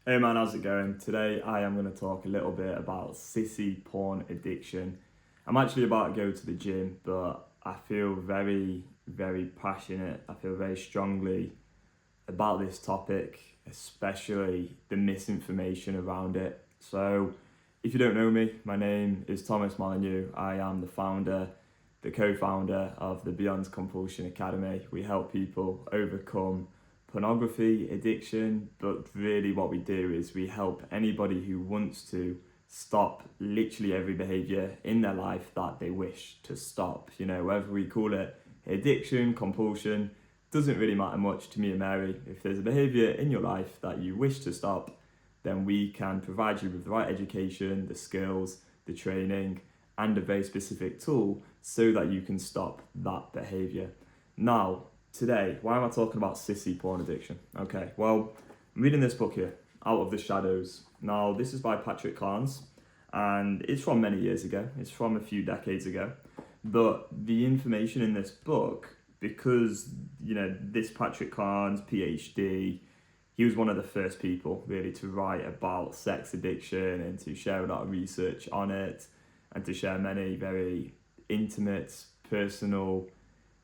Hey man, how's it going? Today I am going to talk a little bit about sissy porn addiction. I'm actually about to go to the gym, but I feel very passionate. I feel very strongly about this topic, especially the misinformation around it. So, if you don't know me, my name is Thomas Molyneux. I am the founder, the co-founder of the Beyond Compulsion Academy. We help people overcome pornography addiction, but really what we do is we help anybody who wants to stop literally every behavior in their life that they wish to stop. Whether we call it addiction, compulsion, doesn't really matter much to me and Mary. If there's a behavior in your life that you wish to stop, then we can provide you with the right education, the skills, the training, and a very specific tool so that you can stop that behavior. Now, today, why am I talking about sissy porn addiction? Okay, well, I'm reading this book here, Out of the Shadows. Now, this is by Patrick Carnes, and it's from many years ago. It's from a few decades ago. But the information in this book, because, this Patrick Carnes, PhD, he was one of the first people really to write about sex addiction and to share a lot of research on it and to share many very intimate, personal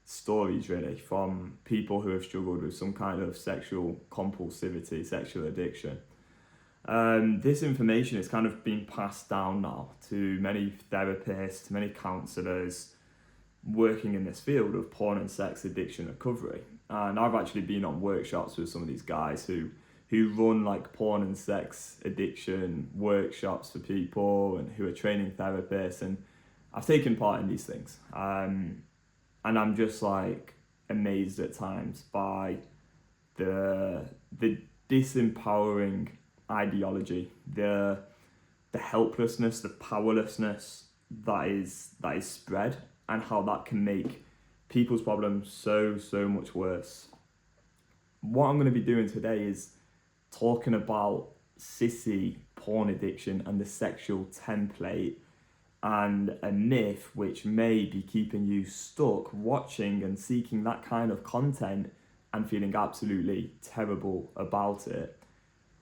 stories really from people who have struggled with some kind of sexual compulsivity, sexual addiction. This information is kind of being passed down now to many therapists, many counsellors working in this field of porn and sex addiction recovery. And I've actually been on workshops with some of these guys who run like porn and sex addiction workshops for people and who are training therapists, and I've taken part in these things. And I'm just like amazed at times by the disempowering ideology, the helplessness, the powerlessness that is spread, and how that can make people's problems so much worse. What I'm going to be doing today is talking about sissy porn addiction and the sexual template, and a myth which may be keeping you stuck watching and seeking that kind of content and feeling absolutely terrible about it.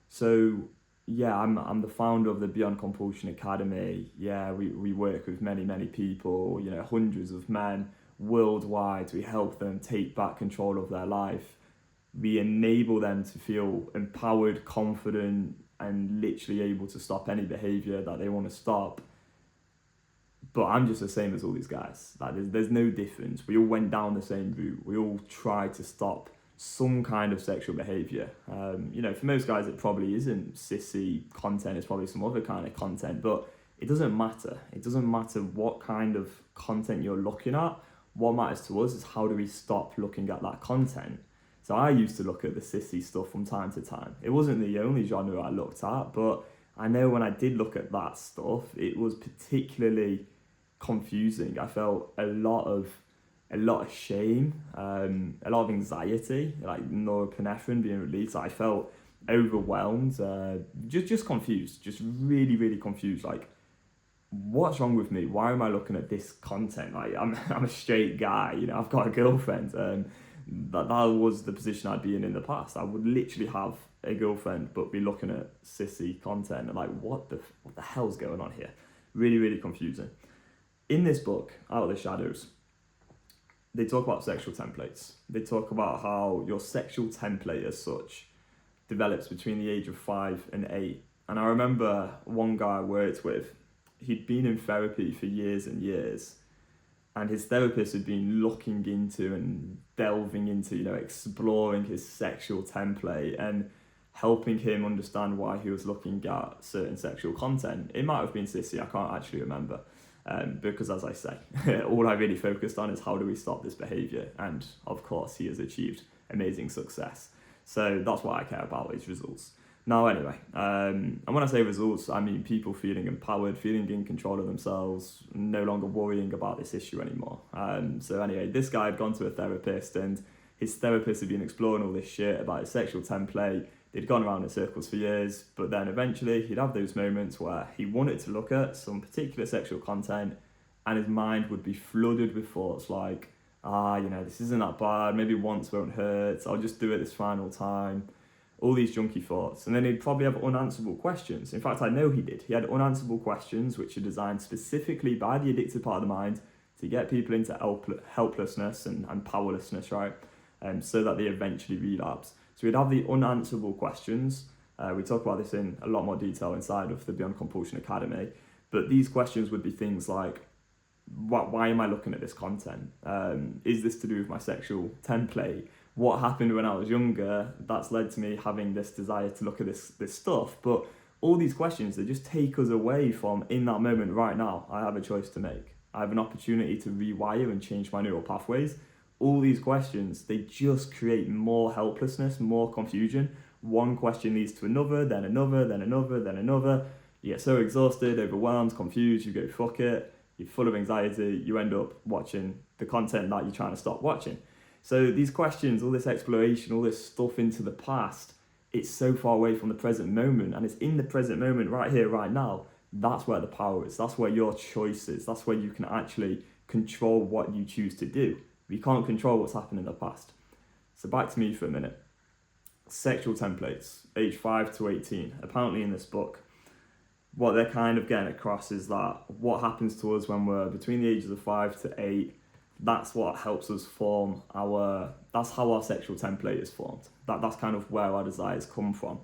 So yeah, I'm the founder of the Beyond Compulsion Academy. Yeah, we work with many people, hundreds of men worldwide. We help them take back control of their life. We enable them to feel empowered, confident, and literally able to stop any behavior that they want to stop. But I'm just the same as all these guys. Like there's no difference. We all went down the same route. We all tried to stop some kind of sexual behavior. For most guys, it probably isn't sissy content. It's probably some other kind of content. But it doesn't matter. It doesn't matter what kind of content you're looking at. What matters to us is how do we stop looking at that content. So I used to look at the sissy stuff from time to time. It wasn't the only genre I looked at, but I know when I did look at that stuff, it was particularly confusing. I felt a lot of shame, a lot of anxiety, like norepinephrine being released. I felt overwhelmed, just confused, just really confused. Like, what's wrong with me? Why am I looking at this content? Like, I'm a straight guy, I've got a girlfriend. That was the position I'd be in the past. I would literally have a girlfriend, but be looking at sissy content and like, what the hell's going on here? Really confusing. In this book, Out of the Shadows, they talk about sexual templates. They talk about how your sexual template as such develops between the age of 5 and 8. And I remember one guy I worked with, he'd been in therapy for years and years, and his therapist had been looking into and delving into, exploring his sexual template and helping him understand why he was looking at certain sexual content. It might have been sissy, I can't actually remember. Because as I say, all I really focused on is how do we stop this behavior, and of course he has achieved amazing success. So that's what I care about, is results. Now anyway, and when I say results, I mean people feeling empowered, feeling in control of themselves, no longer worrying about this issue anymore. So anyway, this guy had gone to a therapist, and his therapist had been exploring all this shit about his sexual template. They'd gone around in circles for years, but then eventually he'd have those moments where he wanted to look at some particular sexual content and his mind would be flooded with thoughts like, this isn't that bad, maybe once won't hurt, I'll just do it this final time. all these junky thoughts. And then he'd probably have unanswerable questions. In fact, I know he did. He had unanswerable questions which are designed specifically by the addictive part of the mind to get people into helplessness and powerlessness, right? So that they eventually relapse. So we'd have the unanswerable questions. We talk about this in a lot more detail inside of the Beyond Compulsion Academy. But these questions would be things like, why am I looking at this content? Is this to do with my sexual template? What happened when I was younger that's led to me having this desire to look at this stuff? But all these questions, they just take us away from, in that moment right now, I have a choice to make. I have an opportunity to rewire and change my neural pathways. All these questions, they just create more helplessness, more confusion. One question leads to another, then another, then another, then another. You get so exhausted, overwhelmed, confused, you go, fuck it. You're full of anxiety, you end up watching the content that you're trying to stop watching. So these questions, all this exploration, all this stuff into the past, it's so far away from the present moment, and it's in the present moment right here, right now. That's where the power is. That's where your choice is. That's where you can actually control what you choose to do. You can't control what's happened in the past. So back to me for a minute. Sexual templates, age 5 to 18. Apparently in this book, what they're kind of getting across is that what happens to us when we're between the ages of 5 to 8, that's what helps us form that's how our sexual template is formed. That's kind of where our desires come from.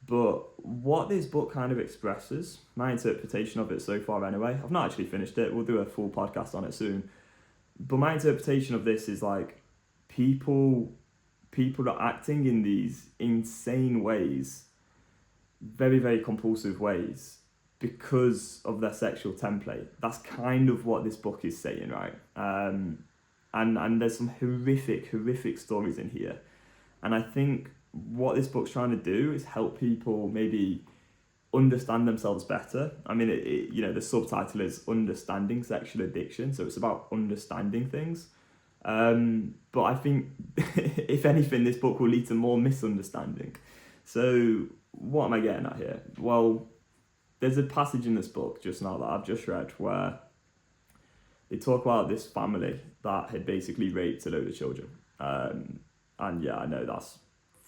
But what this book kind of expresses, my interpretation of it so far anyway, I've not actually finished it, we'll do a full podcast on it soon, but my interpretation of this is like people are acting in these insane ways, very, very compulsive ways, because of their sexual template. That's kind of what this book is saying, right? And there's some horrific stories in here. And I think what this book's trying to do is help people maybe understand themselves better. I mean, the subtitle is Understanding Sexual Addiction, so it's about understanding things. But I think, if anything, this book will lead to more misunderstanding. So what am I getting at here? Well, there's a passage in this book just now that I've just read where they talk about this family that had basically raped a load of children. And yeah, I know that's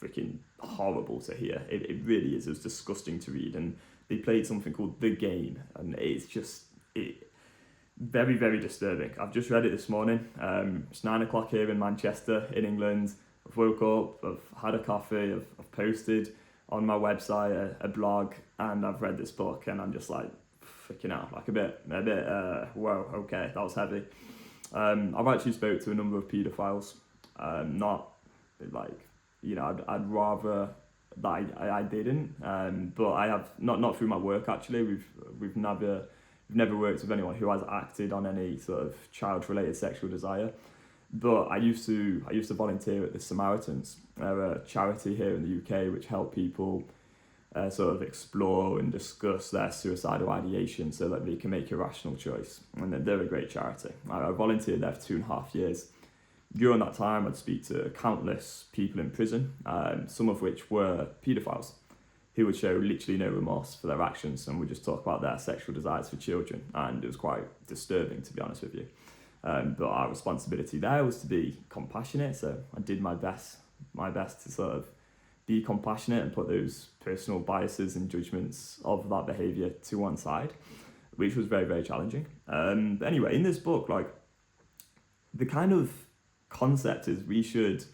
freaking horrible to hear. It really is. It was disgusting to read. And they played something called The Game. And it's just very, very disturbing. I've just read it this morning. It's 9 o'clock here in Manchester, in England. I've woke up, I've had a coffee, I've posted on my website a blog, and I've read this book, and I'm just like, freaking out, like a bit, whoa, okay, that was heavy. I've actually spoke to a number of paedophiles, not like, I'd rather that I didn't, but I have, not through my work actually, we've never worked with anyone who has acted on any sort of child-related sexual desire. But I used to volunteer at the Samaritans. They're a charity here in the UK which help people sort of explore and discuss their suicidal ideation so that they can make a rational choice. And they're a great charity. I volunteered there for 2.5 years. During that time, I'd speak to countless people in prison, some of which were paedophiles, who would show literally no remorse for their actions and would just talk about their sexual desires for children. And it was quite disturbing, to be honest with you. But our responsibility there was to be compassionate, so I did my best to sort of be compassionate and put those personal biases and judgments of that behaviour to one side, which was very, very challenging. But anyway, in this book, like, the kind of concept is we should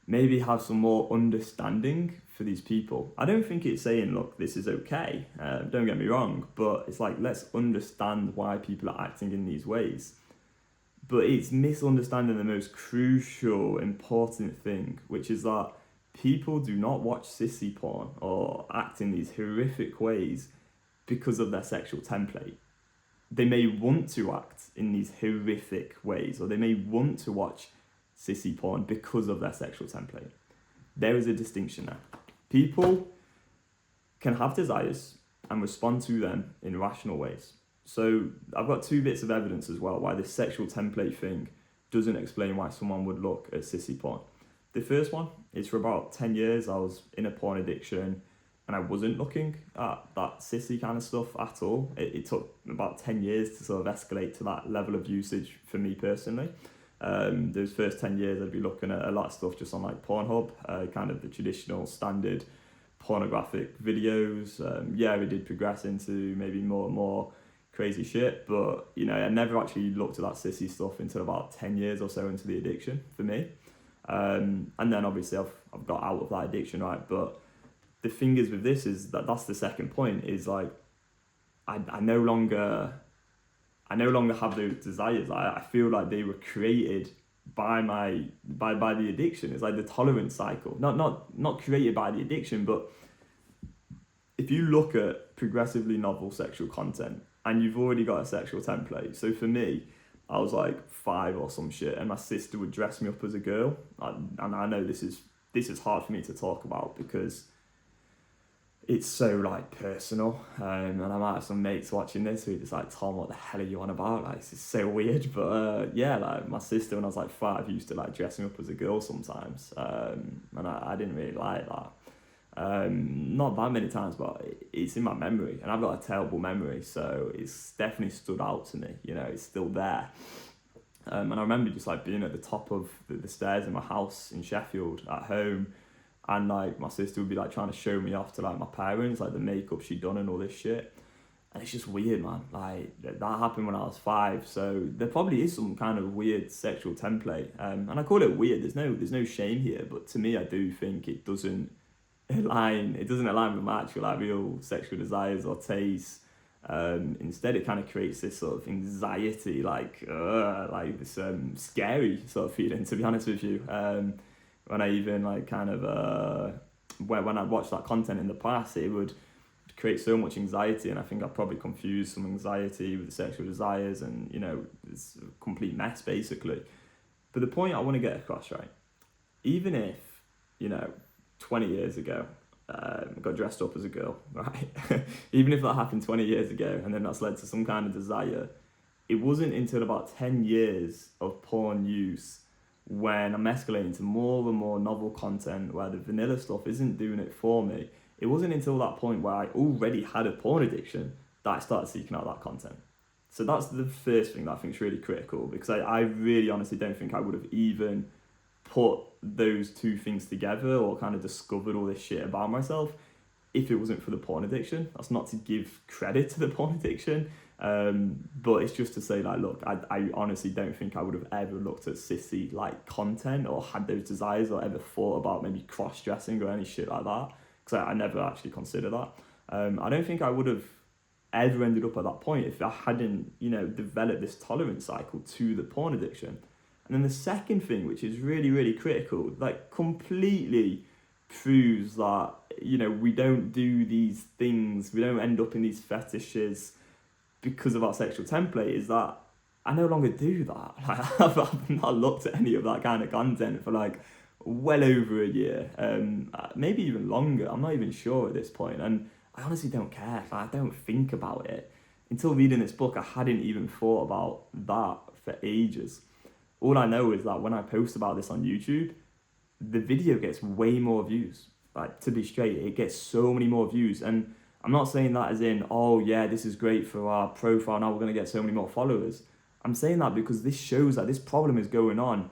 maybe have some more understanding for these people. I don't think it's saying, look, this is okay, don't get me wrong, but it's like, let's understand why people are acting in these ways. But it's misunderstanding the most crucial, important thing, which is that people do not watch sissy porn or act in these horrific ways because of their sexual template. They may want to act in these horrific ways, or they may want to watch sissy porn because of their sexual template. There is a distinction there. People can have desires and respond to them in rational ways. So I've got 2 bits of evidence as well why this sexual template thing doesn't explain why someone would look at sissy porn. The first one is, for about 10 years I was in a porn addiction and I wasn't looking at that sissy kind of stuff at all. It took about 10 years to sort of escalate to that level of usage for me personally. Those first 10 years I'd be looking at a lot of stuff just on like Pornhub, kind of the traditional standard pornographic videos. Yeah, we did progress into maybe more and more crazy shit, but you know, I never actually looked at that Sissy stuff until about 10 years or so into the addiction for me. And then obviously I've got out of that addiction, right? But the thing is with this is that's the second point, is like I no longer have those desires. I feel like they were created by the addiction. It's like the tolerance cycle. Not created by the addiction, but if you look at progressively novel sexual content and you've already got a sexual template. So for me, I was like 5 or some shit, and my sister would dress me up as a girl. And I know this is hard for me to talk about because it's so like personal, and I might have some mates watching this who are just like, Tom, what the hell are you on about? Like, this is so weird. But yeah, like my sister when I was like 5 used to like dress me up as a girl sometimes, and I didn't really like that. Not that many times, but it's in my memory, and I've got a terrible memory, so it's definitely stood out to me. You know, it's still there. And I remember just like being at the top of the stairs in my house in Sheffield at home, and like my sister would be like trying to show me off to like my parents, like the makeup she'd done and all this shit. And it's just weird, man. Like that happened when I was 5, so there probably is some kind of weird sexual template. And I call it weird. There's no shame here, but to me, I do think it doesn't align with my actual like real sexual desires or tastes. Instead, it kind of creates this sort of anxiety, like this scary sort of feeling. To be honest with you, when I even like kind of when I watched that content in the past, it would create so much anxiety, and I think I probably confused some anxiety with the sexual desires, and you know, it's a complete mess basically. But the point I want to get across, right? Even if, you know, 20 years ago, I got dressed up as a girl, right? Even if that happened 20 years ago, and then that's led to some kind of desire, it wasn't until about 10 years of porn use when I'm escalating to more and more novel content where the vanilla stuff isn't doing it for me. It wasn't until that point where I already had a porn addiction that I started seeking out that content. So that's the first thing that I think is really critical, because I really honestly don't think I would have even put those two things together or kind of discovered all this shit about myself if it wasn't for the porn addiction. That's not to give credit to the porn addiction, but it's just to say, like, look, I honestly don't think I would have ever looked at Sissy like content or had those desires or ever thought about maybe cross-dressing or any shit like that, because I never actually considered that. I don't think I would have ever ended up at that point if I hadn't, you know, developed this tolerance cycle to the porn addiction. And then the second thing, which is really, really critical, like completely proves that, you know, we don't do these things, we don't end up in these fetishes because of our sexual template, is that I no longer do that. Like, I've not looked at any of that kind of content for like well over a year, maybe even longer. I'm not even sure at this point, and I honestly don't care. Like, I don't think about it. Until reading this book, I hadn't even thought about that for ages. All I know is that when I post about this on YouTube, the video gets way more views. Like, to be straight, it gets so many more views. And I'm not saying that as in, oh yeah, this is great for our profile, now we're going to get so many more followers. I'm saying that because this shows that this problem is going on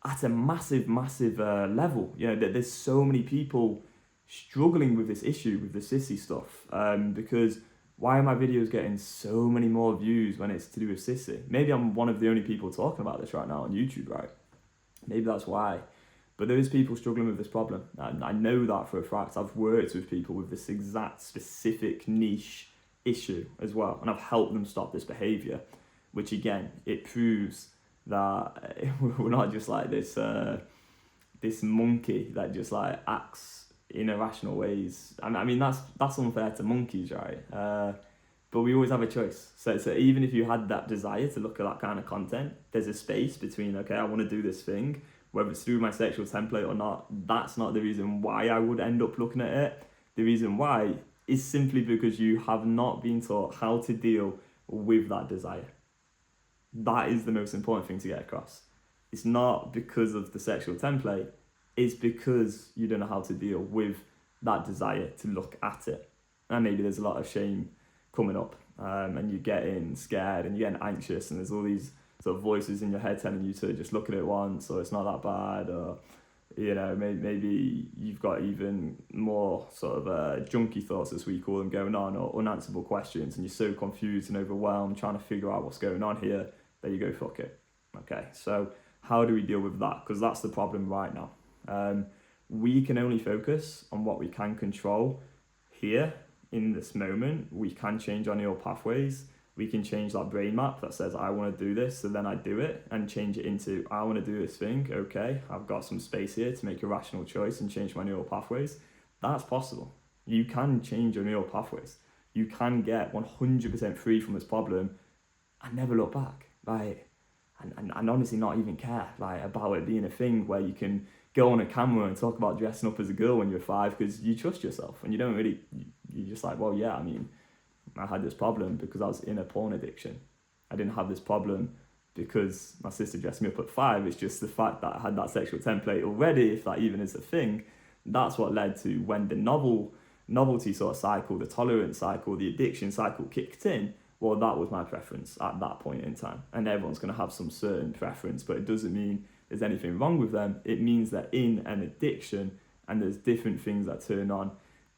at a massive level. You know, that there's so many people struggling with this issue, with the Sissy stuff, because why are my videos getting so many more views when it's to do with Sissy? Maybe I'm one of the only people talking about this right now on YouTube, right? Maybe that's why. But there is people struggling with this problem. And I know that for a fact. I've worked with people with this exact specific niche issue as well. And I've helped them stop this behaviour, which again, it proves that we're not just like this monkey that just like acts in irrational ways. I mean, that's unfair to monkeys, right? But we always have a choice. So even if you had that desire to look at that kind of content, there's a space between, okay, I want to do this thing, whether it's through my sexual template or not. That's not the reason why I would end up looking at it. The reason why is simply because you have not been taught how to deal with that desire. That is the most important thing to get across. It's not because of the sexual template, it's because you don't know how to deal with that desire to look at it. And maybe there's a lot of shame coming up, and you're getting scared and you're getting anxious, and there's all these sort of voices in your head telling you to just look at it once, or it's not that bad, or maybe you've got even more sort of junky thoughts, as we call them, going on, or unanswerable questions, and you're so confused and overwhelmed trying to figure out what's going on here. There you go, fuck it. Okay, so how do we deal with that? Because that's the problem right now. We can only focus on what we can control here in this moment. We can change our neural pathways. We can change that brain map that says, I want to do this, so then I do it, and change it into, I want to do this thing. Okay, I've got some space here to make a rational choice and change my neural pathways. That's possible. You can change your neural pathways. You can get 100% free from this problem and never look back, right? And honestly not even care about it being a thing where you can go on a camera and talk about dressing up as a girl when you're 5 because you trust yourself, and you're just like, well, yeah, I mean, I had this problem because I was in a porn addiction. I didn't have this problem because my sister dressed me up at 5. It's just the fact that I had that sexual template already, if that even is a thing. That's what led to when the novelty sort of cycle, the tolerance cycle, the addiction cycle kicked in. Well, that was my preference at that point in time. And everyone's going to have some certain preference, but it doesn't mean there's anything wrong with them. It means they're in an addiction, and there's different things that turn on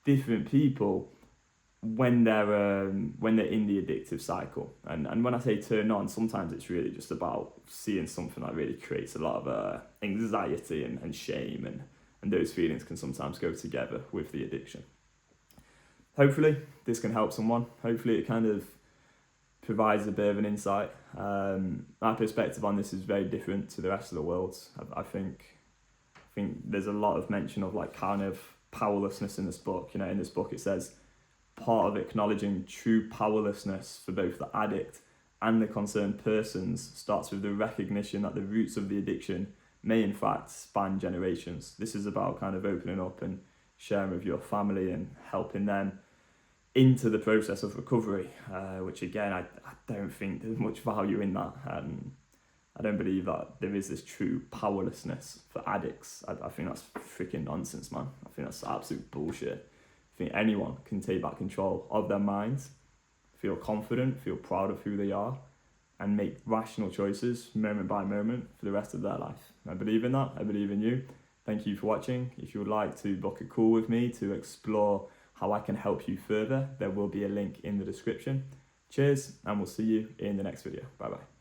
different people when they're in the addictive cycle. And when I say turn on, sometimes it's really just about seeing something that really creates a lot of anxiety and shame, and those feelings can sometimes go together with the addiction. Hopefully this can help someone. Hopefully it kind of provides a bit of an insight. My perspective on this is very different to the rest of the world. I think there's a lot of mention of kind of powerlessness in this book. In this book it says, part of acknowledging true powerlessness for both the addict and the concerned persons starts with the recognition that the roots of the addiction may in fact span generations. This is about kind of opening up and sharing with your family and helping them into the process of recovery, which again, I don't think there's much value in that. I don't believe that there is this true powerlessness for addicts. I think that's freaking nonsense, man. I think that's absolute bullshit. I think anyone can take back control of their minds, feel confident, feel proud of who they are, and make rational choices moment by moment for the rest of their life. I believe in that. I believe in you. Thank you for watching. If you would like to book a call with me to explore how I can help you further, there will be a link in the description. Cheers, and we'll see you in the next video. Bye bye.